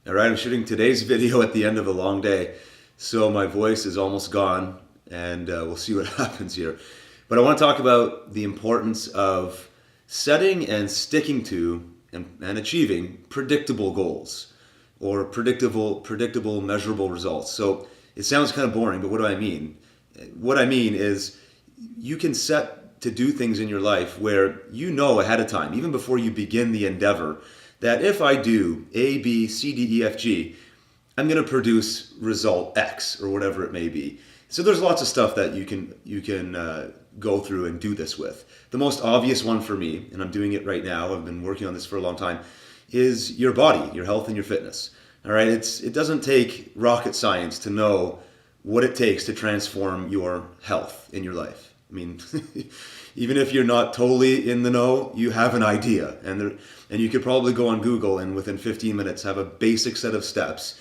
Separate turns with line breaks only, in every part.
All right, I'm shooting today's video at the end of a long day, so my voice is almost gone, and we'll see what happens here. But I want to talk about the importance of setting and sticking to and achieving predictable goals or predictable measurable results. So it sounds kind of boring, but what do I mean? What I mean is you can set to do things in your life where you know ahead of time, even before you begin the endeavor, that if I do A, B, C, D, E, F, G, I'm going to produce result X or whatever it may be. So there's lots of stuff that you can go through and do this with. The most obvious one for me, and I'm doing it right now, I've been working on this for a long time, is your body, your health and your fitness. All right, it doesn't take rocket science to know what it takes to transform your health in your life. I mean, even if you're not totally in the know, you have an idea, and you could probably go on Google and within 15 minutes have a basic set of steps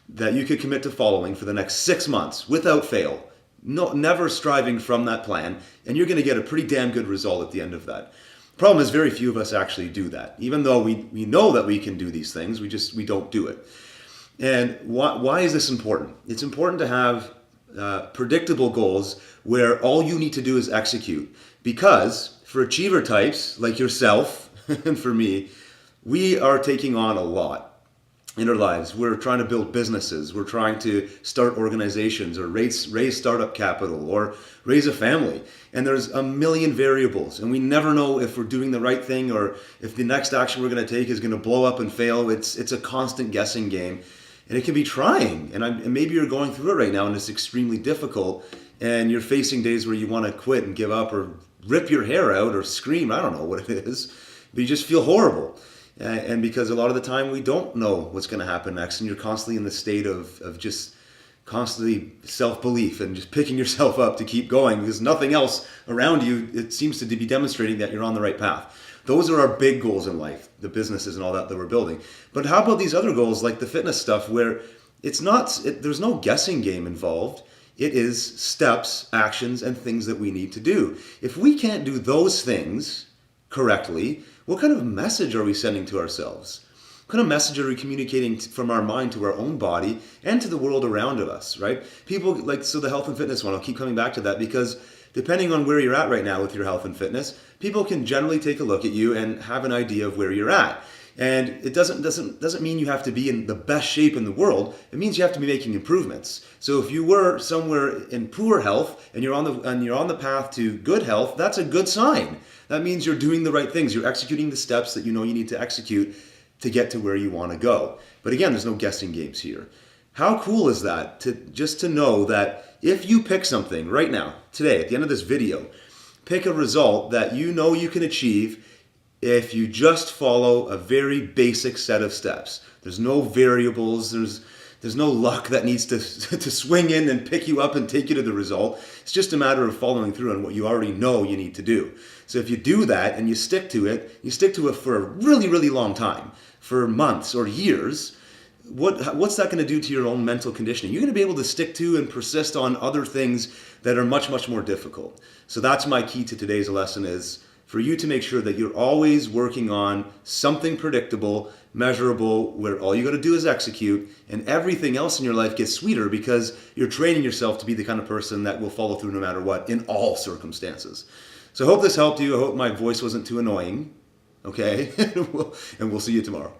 that you could commit to following for the next 6 months without fail. No, never striving from that plan, and you're going to get a pretty damn good result at the end of that. Problem is, very few of us actually do that. Even though we know that we can do these things, we don't do it. And why is this important? It's important to have predictable goals where all you need to do is execute. Because for achiever types like yourself and for me, we are taking on a lot in our lives. We're trying to build businesses. We're trying to start organizations or raise startup capital or raise a family. And there's a million variables. And we never know if we're doing the right thing or if the next action we're going to take is going to blow up and fail. It's a constant guessing game. And it can be trying. And maybe you're going through it right now and it's extremely difficult. And you're facing days where you want to quit and give up or rip your hair out or scream. I don't know what it is. But you just feel horrible. And because a lot of the time we don't know what's going to happen next, and you're constantly in the state of just constantly self-belief and just picking yourself up to keep going because nothing else around you, it seems to be demonstrating that you're on the right path. Those are our big goals in life, the businesses and all that we're building. But how about these other goals like the fitness stuff where there's no guessing game involved. It is steps, actions, and things that we need to do. If we can't do those things correctly, what kind of message are we sending to ourselves? What kind of message are we communicating from our mind to our own body and to the world around us, right? People so the health and fitness one, I'll keep coming back to that because depending on where you're at right now with your health and fitness, people can generally take a look at you and have an idea of where you're at. And it doesn't mean you have to be in the best shape in the world. It means you have to be making improvements. So if you were somewhere in poor health and you're on the path to good health, that's a good sign. That means you're doing the right things. You're executing the steps that you know you need to execute to get to where you want to go. But again, there's no guessing games here. How cool is that to know that if you pick something right now, today, at the end of this video, pick a result that you know you can achieve if you just follow a very basic set of steps. There's no variables, there's no luck that needs to swing in and pick you up and take you to the result. It's just a matter of following through on what you already know you need to do. So if you do that and you stick to it for a really, really long time, for months or years, what's that going to do to your own mental conditioning? You're going to be able to stick to and persist on other things that are much, much more difficult. So that's my key to today's lesson is for you to make sure that you're always working on something predictable, measurable, where all you got to do is execute, and everything else in your life gets sweeter because you're training yourself to be the kind of person that will follow through no matter what in all circumstances. So I hope this helped you. I hope my voice wasn't too annoying. Okay? And we'll see you tomorrow.